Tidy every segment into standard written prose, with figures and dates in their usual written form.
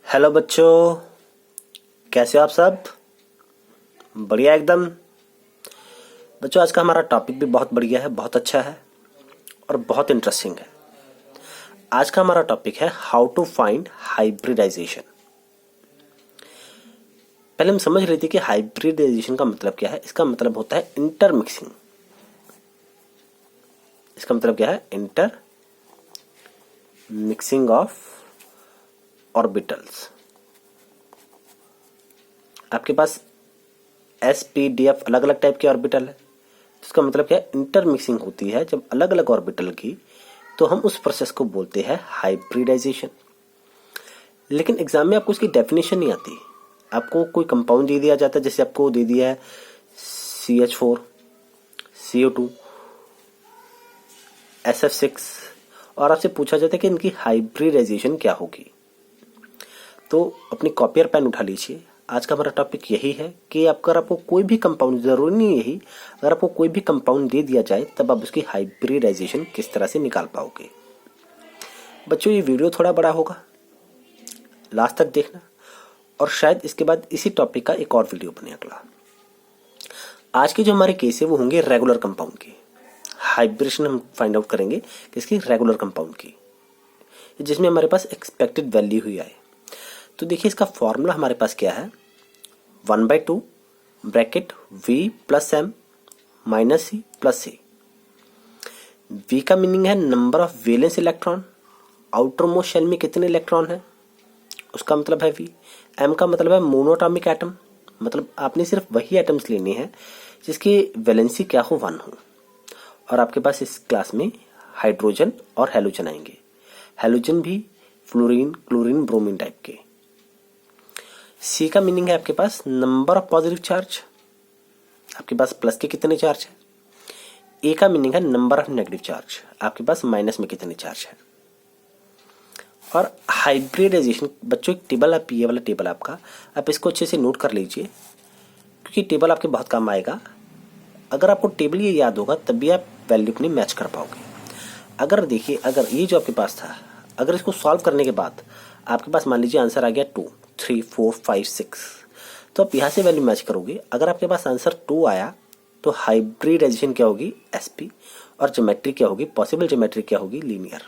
Hello बच्चों, कैसे हो आप सब? बढ़िया एकदम। बच्चों, आज का हमारा टॉपिक भी बहुत बढ़िया है, बहुत अच्छा है और बहुत इंटरेस्टिंग है। आज का हमारा टॉपिक है हाउ टू फाइंड हाइब्रिडाइजेशन। पहले हम समझ रहे थे कि हाइब्रिडाइजेशन का मतलब क्या है। इसका मतलब होता है इंटरमिक्सिंग। इसका मतलब क्या है? Inter mixing of orbitals. आपके पास SPDF अलग अलग टाइप के ऑर्बिटल है। इसका मतलब क्या है? इंटरमिक्सिंग होती है जब अलग अलग ऑर्बिटल की, तो हम उस प्रोसेस को बोलते हैं हाइब्रिडाइजेशन। लेकिन एग्जाम में आपको इसकी डेफिनेशन नहीं आती। आपको कोई कंपाउंड दे दिया जाता है, जैसे आपको दे दिया है CH4, CO2, SF6, और आपसे पूछा जाता है कि इनकी हाइब्रिडाइजेशन क्या होगी। तो अपनी कॉपी और पेन उठा लीजिए। आज का हमारा टॉपिक यही है कि अगर आपको कोई भी कंपाउंड, जरूरी नहीं यही, अगर आपको कोई भी कंपाउंड दे दिया जाए तब आप उसकी हाइब्रिडाइजेशन किस तरह से निकाल पाओगे। बच्चों, ये वीडियो थोड़ा बड़ा होगा, लास्ट तक देखना, और शायद इसके बाद इसी टॉपिक का एक और वीडियो बने अगला। आज के जो हमारे केस है वो होंगे रेगुलर कंपाउंड के। हाइब्रिडेशन हम फाइंड आउट करेंगे किसकी? रेगुलर कंपाउंड की, जिसमें हमारे पास एक्सपेक्टेड वैल्यू हुई आए। तो देखिए, इसका फॉर्मूला हमारे पास क्या है? 1/2 bracket V plus M minus C plus C। V का मीनिंग है number of valence electron. Outermost shell में कितने इलेक्ट्रॉन है उसका मतलब है V। M का मतलब है मोनोटॉमिक एटम, मतलब आपने सिर्फ वही एटम्स लेने हैं जिसकी वैलेंसी क्या हो? 1 हो। और आपके पास इस क्लास में हाइड्रोजन और हेलोजन आएंगे। हेलोजन भी फ्लोरीन, क्लोरीन, ब्रोमीन टाइप के। C का मीनिंग है आपके पास नंबर ऑफ पॉजिटिव चार्ज। आपके पास प्लस के कितने चार्ज है। A का मीनिंग है नंबर ऑफ नेगेटिव चार्ज। आपके पास माइनस में कितने चार्ज है। और हाइब्रिडाइजेशन बच्चों, एक टेबल है, ये वाला टेबल आपका, आप इसको अच्छे से नोट कर लीजिए, क्योंकि टेबल आपके बहुत काम आएगा। अगर आपको टेबल ये याद होगा तभी आप वैल्यू अपनी मैच कर पाओगे। अगर देखिए, अगर ये जो आपके पास था, अगर इसको सॉल्व करने के बाद आपके पास मान लीजिए आंसर आ गया 2, 3, 4, 5, 6, तो आप यहाँ से वैल्यू मैच करोगे। अगर आपके पास आंसर 2 आया तो हाइब्रिडाइजेशन क्या होगी? SP। और ज्योमेट्री क्या होगी? पॉसिबल ज्योमेट्री क्या होगी? लीनियर।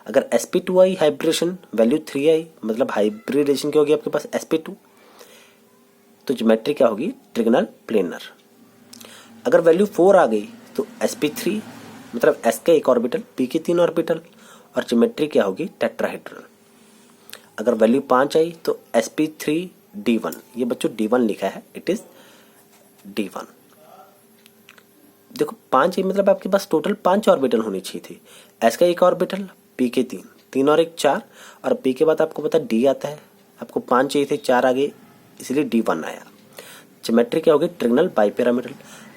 अगर SP2 आई, हाइब्रिडेशन वैल्यू 3 आई, मतलब हाइब्रिडेशन क्या होगी आपके पास? SP2। तो ज्योमेट्री क्या होगी? Trigonal planar. अगर वैल्यू 4 आ गई तो SP3, मतलब S का एक ऑर्बिटल, P के 3 ऑर्बिटल, और ज्योमेट्री क्या होगी? टेट्राहेड्रल। अगर वैल्यू 5 आई तो SP3D1। ये बच्चों D1 लिखा है, इट इज D1। देखो 5 मतलब आपके पास टोटल 5 ऑर्बिटल होनी चाहिए थी। S का एक ऑर्बिटल, P के 3, 3 और 1 4, और P के बाद आपको पता D आता है। आपको 5 चाहिए थे, 4 आ गए, इसलिए D1 आया। ज्योमेट्री क्या होगी? Trigonal bipyramidal.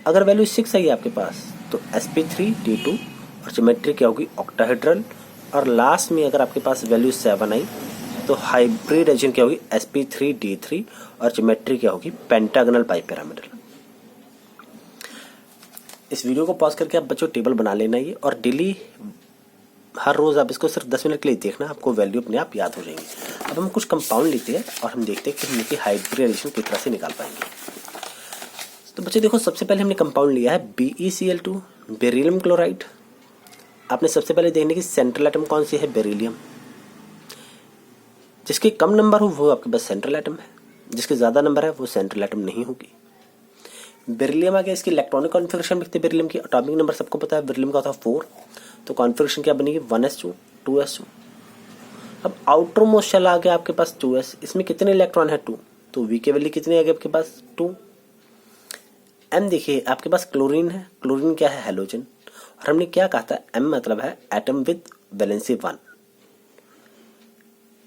अगर वैल्यू 6 आई आपके पास तो SP3D2, और ज्योमेट्री क्या होगी? ऑक्टाहेड्रल। और लास्ट में अगर आपके पास वैल्यू 7 आई तो हाइब्रिडाइजेशन क्या होगी? SP3D3, और ज्योमेट्री क्या होगी? Pentagonal bipyramidal. इस वीडियो को पॉज करके आप बच्चों टेबल बना लेना ये, और डेली हर रोज आप इसको सिर्फ 10 मिनट के लिए देखना, आपको वैल्यू अपने आप याद हो जाएंगी। अब हम कुछ कंपाउंड लेते हैं और हम देखते हैं कि हम इनकी हाइब्रिडाइजेशन किस तरह से निकाल पाएंगे। तो बच्चे देखो, सबसे पहले हमने कंपाउंड लिया है BeCl2, बेरिलियम क्लोराइड। आपने सबसे पहले देखने की सेंट्रल एटम कौन सी है? बेरिलियम। जिसके कम नंबर हो वो आपके पास सेंट्रल एटम है, जिसके ज्यादा नंबर है वो सेंट्रल एटम नहीं होगी। बेरिलियम आ गया। इसकी इलेक्ट्रॉनिक कॉन्फ़िगरेशन देखते हैं। बेरिलियम की एटॉमिक नंबर सबको पता है, बेरिलियम का होता है 4, तो कॉन्फ़िगरेशन क्या बनेगी? 1s2 2s2। अब आउटर मोस्ट शेल आ गया आपके पास 2s, इसमें कितने इलेक्ट्रॉन है? 2, तो V की वैल्यू कितनी आ गई आपके पास? 2। M देखिए आपके पास क्लोरीन है। क्लोरीन क्या है? हेलोजन। और हमने क्या कहा था? M मतलब है एटम विद वैलेंसी 1,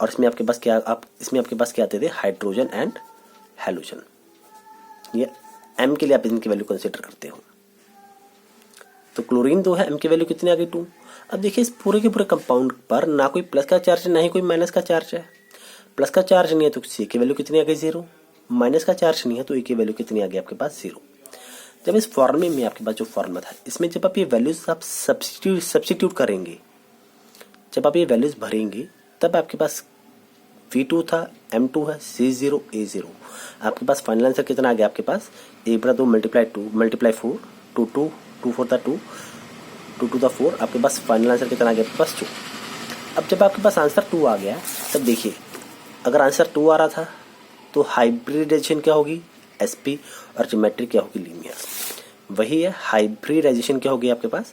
और इसमें आपके पास क्या, आप इसमें आपके पास क्या आते थे? Hydrogen and halogen. ये M के लिए आप इनकी वैल्यू कंसीडर करते हो। तो क्लोरीन 2 है, M की वैल्यू कितनी आ गई? 2। अब देखिए, इस पूरे के पूरे कंपाउंड पर ना कोई प्लस का चार्ज है ना ही कोई माइनस का चार्ज है। प्लस का चार्ज नहीं है तो C की वैल्यू कितनी आ गई? 0। माइनस का चार्ज नहीं है तो E की वैल्यू कितनी आ गई आपके पास? 0। जब इस फॉर्मूले में आपके पास जो फॉर्मूला था, इसमें जब आप ये वैल्यूज आप सब्स्टिट्यूट करेंगे, जब आप ये वैल्यूज भरेंगे, तब आपके पास V2 था, M2 है, C0 A0। आपके पास फाइनल आंसर कितना आ गया आपके पास 1/2 मल्टीप्लाई 2 मल्टीप्लाई 4 2 2 2 4 द 2 2 2 द 4। आपके पास फाइनल आंसर कितना आ गया आपके पास 2। अब जब आपके पास आंसर 2 आ गया तब देखिए अगर आंसर 2 आ रहा था तो हाइब्रिडाइजेशन क्या होगी SP और ज्योमेट्री क्या होगी लीनियर। वही है हाइब्रिडाइजेशन क्या होगी आपके पास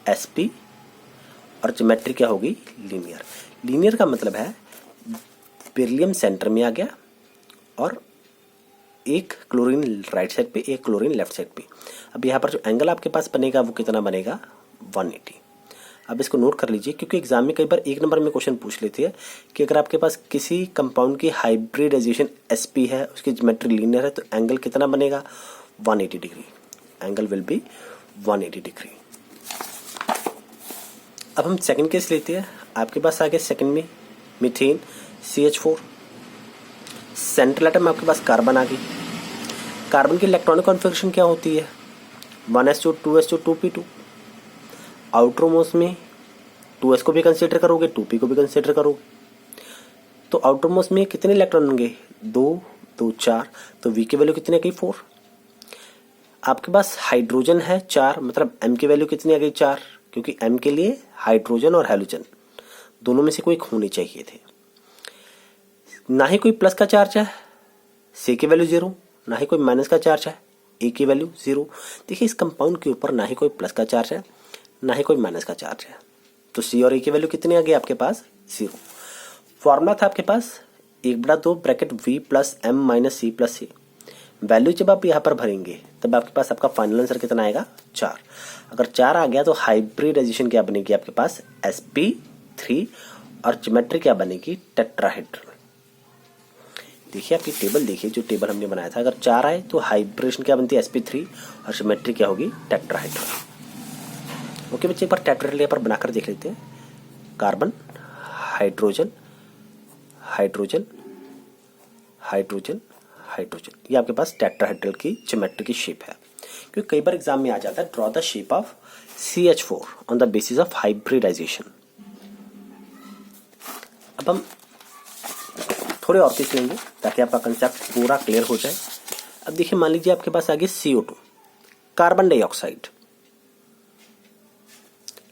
SP और ज्योमेट्री क्या होगी लीनियर। लीनियर का मतलब है बेरिलियम सेंटर में आ गया और एक क्लोरीन राइट साइड पे एक क्लोरीन लेफ्ट साइड पे। अब यहाँ पर जो एंगल आपके पास बनेगा वो कितना बनेगा 180। अब इसको नोट कर लीजिए क्योंकि एग्जाम में कई बार 1 नंबर में क्वेश्चन पूछ लेते हैं कि अगर आपके पास किसी कंपाउंड की हाइब्रिडाइजेशन SP है उसकी ज्योमेट्री लीनियर है तो एंगल कितना बनेगा 180 degree. Angle will be 180 degree. अब हम सेकंड केस लेते हैं। आपके पास आ गया सेकंड में मीथेन CH4। सेंट्रल एटम आपके पास कार्बन आ गई। कार्बन की इलेक्ट्रॉनिक कॉन्फ़िगरेशन क्या होती है 1s2 2s2 2p2। Outer most में 2s को भी कंसीडर करोगे 2p को भी कंसीडर करोगे तो आउटर मोस्ट में कितने इलेक्ट्रॉन होंगे 2 2 4। तो v की वैल्यू कितनी आ गई 4। आपके पास हाइड्रोजन है 4 मतलब m की वैल्यू कितनी आ गई 4 क्योंकि m के लिए हाइड्रोजन और हैलोजन दोनों में से कोई होने चाहिए थे। ना ही कोई प्लस का चार्ज है C की वैल्यू 0, ना ही कोई माइनस का चार्ज है A की वैल्यू 0। देखिए इस कंपाउंड के ऊपर ना ही कोई प्लस का चार्ज है ना ही कोई माइनस का चार्ज है तो C और A की वैल्यू कितनी आ गई आपके पास 0। फॉर्मूला था आपके पास 1/2 bracket V plus M minus C plus C। Value जब आप यहाँ पर भरेंगे तब आपके पास आपका फाइनल आंसर कितना आएगा 4। अगर 4 आ गया तो हाइब्रिडाइजेशन क्या बनेगी आपके पास SP3 और ज्योमेट्री क्या बनेगी टेट्राहेड्रल। देखिए आपकी टेबल देखिए जो टेबल हमने बनाया था अगर 4 आए तो हाइब्रिडेशन क्या बनती है SP3 और ज्योमेट्री क्या होगी टेट्राहेड्रल। ओके बच्चे एक बार टेट्राहेड्रल यहाँ पर बनाकर देख लेते हैं। Carbon hydrogen hydrogen hydrogen hydrogen ये आपके पास टेट्राहेड्रल की ज्योमेट्री की शेप है क्योंकि कई बार एग्जाम में आ जाता है draw the shape of CH4 on the basis of hybridisation. अब हम थोड़े और केस लेंगे ताकि आपका कंसेप्ट पूरा क्लियर हो जाए। अब देखिए मान लीजिए आपके पास आ गया CO2 carbon dioxide.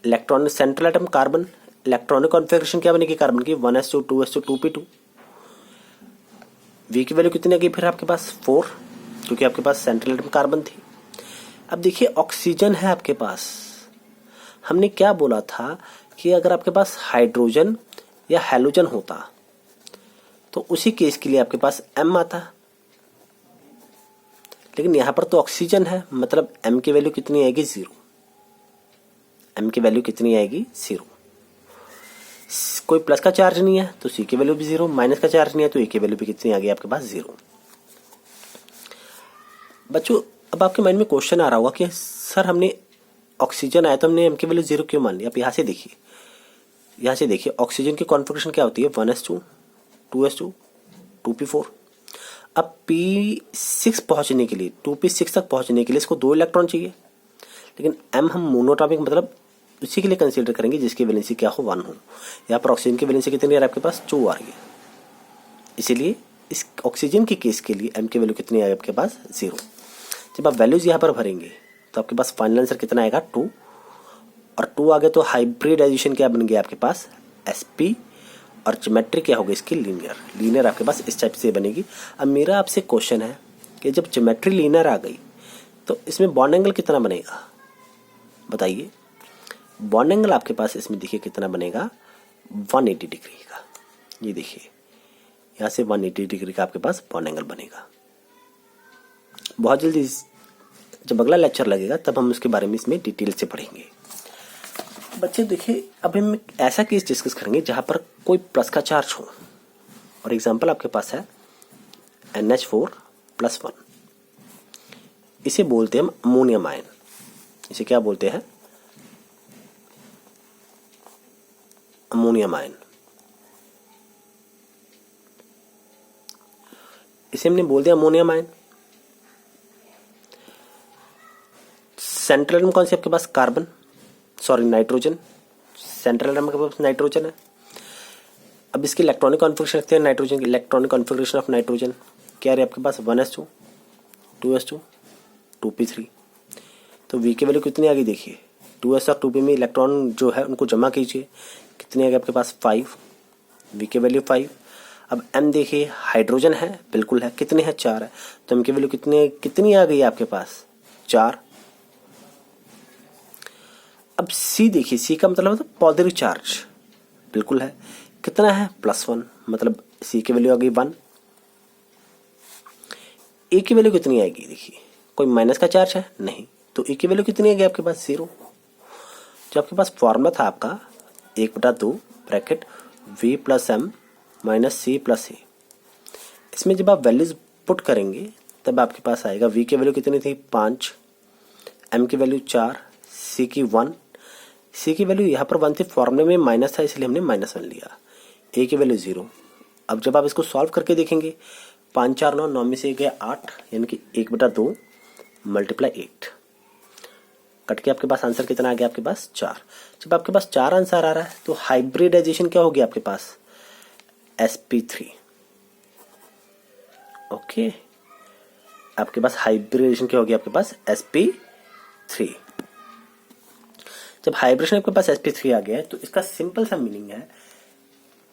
Electron central atom carbon electronic configuration क्या बनेगी कार्बन की 1s2 2s2 2p2। V की वैल्यू कितनी आ गई फिर आपके पास 4 क्योंकि आपके पास सेंट्रल एटम कार्बन थी। अब देखिए ऑक्सीजन है आपके पास। हमने क्या बोला था कि अगर आपके पास हाइड्रोजन या हैलोजन होता तो उसी केस के लिए आपके पास M आता लेकिन यहां पर तो ऑक्सीजन है मतलब M की वैल्यू कितनी आएगी 0। M की वैल्यू कितनी आएगी 0। कोई प्लस का चार्ज नहीं है तो C की वैल्यू भी 0 माइनस का चार्ज नहीं है तो A की वैल्यू भी कितनी आ गई आपके पास 0। बच्चों अब आपके माइंड में क्वेश्चन आ रहा होगा कि सर हमने ऑक्सीजन आया तो हमने M की वैल्यू 0 क्यों मान ली। आप यहाँ से देखिए ऑक्सीजन की कॉन्फ़िगरेशन क्या होती है 1s2 2s2 2p4। अब P6 पहुंचने के लिए 2p6 तक पहुंचने के लिए इसको 2 इलेक्ट्रॉन चाहिए लेकिन M हम मोनोटॉपिक मतलब उसी के लिए कंसीडर करेंगे जिसकी वैलेंसी क्या हो 1 हो। यहाँ पर ऑक्सीजन की वैलेंसी कितनी आ रही है आपके पास 2 आ रही है इसीलिए इस ऑक्सीजन के केस के लिए M की वैल्यू कितनी आएगी आपके पास 0। जब आप वैल्यूज यहाँ पर भरेंगे तो आपके पास फाइनल आंसर कितना आएगा 2 और 2 आ गया तो हाइब्रिडाइजेशन क्या बन गया आपके पास SP और ज्योमेट्री क्या होगी इसकी लीनियर आपके पास इस टाइप से बनेगी। अब मेरा आपसे क्वेश्चन है कि जब ज्योमेट्री लीनियर आ गई तो इसमें बॉन्ड एंगल कितना बनेगा बताइए। बॉन्ड एंगल आपके पास इसमें देखिए कितना बनेगा 180 डिग्री का। ये देखिए यहाँ से 180 डिग्री का आपके पास बॉन्ड एंगल बनेगा। बहुत जल्दी जब अगला लेक्चर लगेगा तब हम उसके बारे में इसमें डिटेल से पढ़ेंगे। बच्चे देखिए अब हम ऐसा केस डिस्कस करेंगे जहां पर कोई प्लस का चार्ज हो और एग्जांपल आपके पास है NH4+1। इसे बोलते हैं हम अमोनियम आयन। इसे क्या बोलते हैं अमोनियम आयन। इसे हमने बोल दिया अमोनियम आयन। सेंट्रल एटम कौन सी आपके पास नाइट्रोजन। सेंट्रल एटम के पास नाइट्रोजन है। अब इसकी इलेक्ट्रॉनिक कॉन्फ़िगरेशन रखते हैं नाइट्रोजन की। इलेक्ट्रॉनिक कॉन्फ़िगरेशन ऑफ नाइट्रोजन क्या है आपके पास 1s2 2s2 2p3। तो V की वैल्यू कितनी आ गई देखिए 2s और 2p में इलेक्ट्रॉन जो है उनको जमा कीजिए, कितनी आ गई आपके पास 5, V की वैल्यू 5। अब M देखिए हाइड्रोजन है, बिल्कुल है, कितने हैं 4 है, तो M की वैल्यू कितनी आ गई आपके पास 4। अब C देखिए, C का मतलब है पॉजिटिव चार्ज, बिल्कुल है, कितना है +1, मतलब C की वैल्यू आ गई 1। A की वैल्यू कितनी आएगी देखिए, कोई माइनस का चार्ज है नहीं, तो A की वैल्यू कितनी आ गई आपके पास 0। जो आपके पास फॉर्मूला था आपका 1/2 bracket V + M - C + A, इसमें जब आप वैल्यूज पुट करेंगे तब आपके पास आएगा V की वैल्यू कितनी थी 5, M की वैल्यू 4, C की 1। C की वैल्यू यहाँ पर 1 थी, फॉर्मूले में माइनस था इसलिए हमने -1 लिया। A की वैल्यू 0। अब जब आप इसको सॉल्व करके देखेंगे 5 4 9, 9 में से गया 8, यानी कि 1/2 × 8 कट के आपके पास आंसर कितना आ गया आपके पास 4। जब आपके पास 4 आंसर आ रहा है तो हाइब्रिडाइजेशन क्या होगी आपके पास sp3। ओके, आपके पास हाइब्रिडाइजेशन क्या होगी आपके पास sp3। जब हाइब्रिडेशन आपके पास sp3 आ गया है तो इसका सिंपल सा मीनिंग है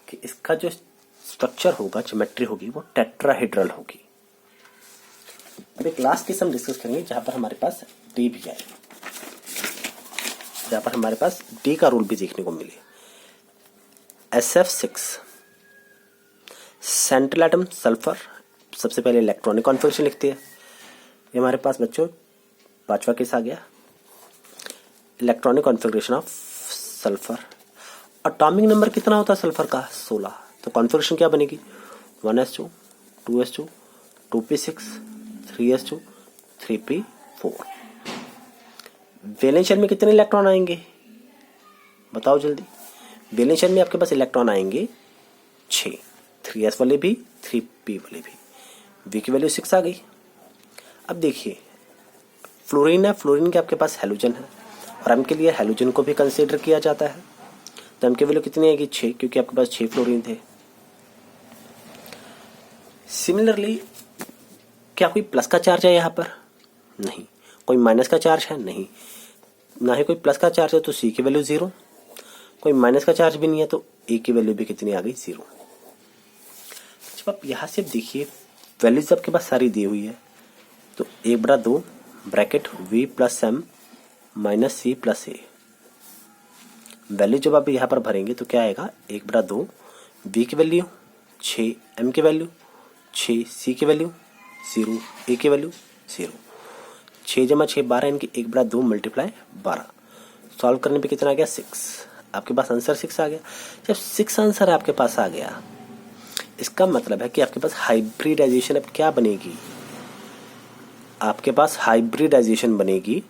कि इसका जो स्ट्रक्चर होगा, ज्योमेट्री होगी, वो टेट्राहेड्रल होगी। अब एक लास्ट केस हम डिस्कस करेंगे जहां पर हमारे पास डी भी आए, जहां पर हमारे पास डी का रूल भी देखने को मिले। SF6 सेंट्रल एटम सल्फर, सबसे पहले इलेक्ट्रॉनिक कॉन्फ़िगरेशन लिखते हैं। ये हमारे पास बच्चों 5वां केस आ गया, electronic configuration of sulphur. Atomic number कितना होता है सल्फर का 16, तो कॉन्फ़िगरेशन क्या बनेगी 1s2 2s2 2p6 3s2 3p4। Valence shell में कितने इलेक्ट्रॉन आएंगे बताओ जल्दी। वैलेंस शेल में आपके पास इलेक्ट्रॉन आएंगे 6, 3s वाले भी 3p वाले भी। V की वैल्यू 6 आ गई। अब देखिए फ्लोरीन है, फ्लोरीन के आपके पास हैलोजन है और M के लिए हैलोजन को भी कंसीडर किया जाता है, तो M की वैल्यू कितनी आएगी 6, क्योंकि आपके पास 6 फ्लोरीन थे। सिमिलरली क्या कोई प्लस का चार्ज है यहाँ पर नहीं, कोई माइनस का चार्ज है नहीं, ना ही कोई प्लस का चार्ज है, तो C की वैल्यू 0, कोई माइनस का चार्ज भी नहीं है तो A की वैल्यू भी कितनी आ गई 0। जब आप यहाँ से देखिए वैल्यूज आपके पास सारी दी हुई है, तो 1/2 bracket V + M - C + A। Value जब आप यहाँ पर भरेंगे तो क्या आएगा 1/2 V की वैल्यू 6, M की वैल्यू 6, C की वैल्यू 0, A की वैल्यू 0। 6 × 6 12, यानी कि 1/2 × 12। सॉल्व करने पे कितना आ गया 6, आपके पास आंसर 6 आ गया। जब 6 आंसर आपके पास आ गया, इसका मतलब है कि आपके पास हाइब्रिडाइजेशन अब क्या बनेगी, आपके पास हाइब्रिडाइजेशन बनेगी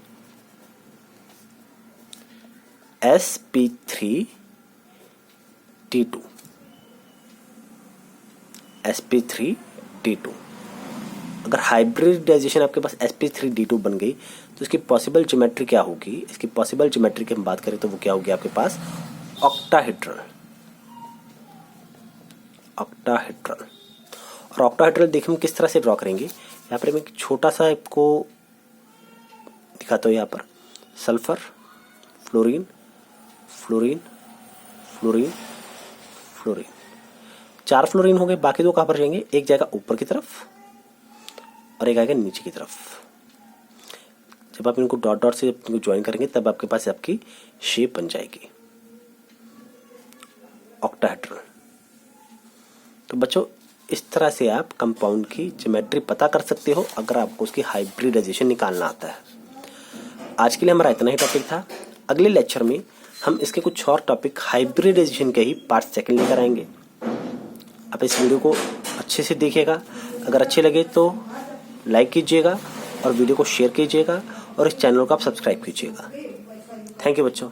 sp3d2। sp3d2 अगर हाइब्रिडाइजेशन आपके पास sp3d2 बन गई तो इसकी पॉसिबल ज्योमेट्री क्या होगी। इसकी पॉसिबल ज्योमेट्री की हम बात करें तो वो क्या होगी आपके पास ऑक्टाहेड्रल। ऑक्टाहेड्रल और ऑक्टाहेड्रल देखिए हम किस तरह से ड्रॉ करेंगे। यहाँ पर मैं एक छोटा सा आपको दिखाता हूँ। यहाँ पर sulphur, fluorine, fluorine, fluorine, fluorine, 4 fluorine हो गए, बाकी 2 कहाँ पर जाएंगे, एक जाएगा ऊपर की तरफ और एक आएगा नीचे की तरफ। जब आप इनको डॉट डॉट से इनको ज्वाइन करेंगे तब आपके पास आपकी शेप बन जाएगी ऑक्टाहेड्रल। तो बच्चों इस तरह से आप कंपाउंड की ज्योमेट्री पता कर सकते हो अगर आपको उसकी हाइब्रिडाइजेशन निकालना आता है। आज के लिए हमारा इतना ही टॉपिक था। अगले लेक्चर में हम इसके कुछ और टॉपिक हाइब्रिडाइजेशन के ही पार्ट 2 लेकर आएंगे। आप इस वीडियो को अच्छे से देखिएगा, अगर अच्छे लगे तो लाइक कीजिएगा और वीडियो को शेयर कीजिएगा और इस चैनल को आप सब्सक्राइब कीजिएगा। थैंक यू बच्चों।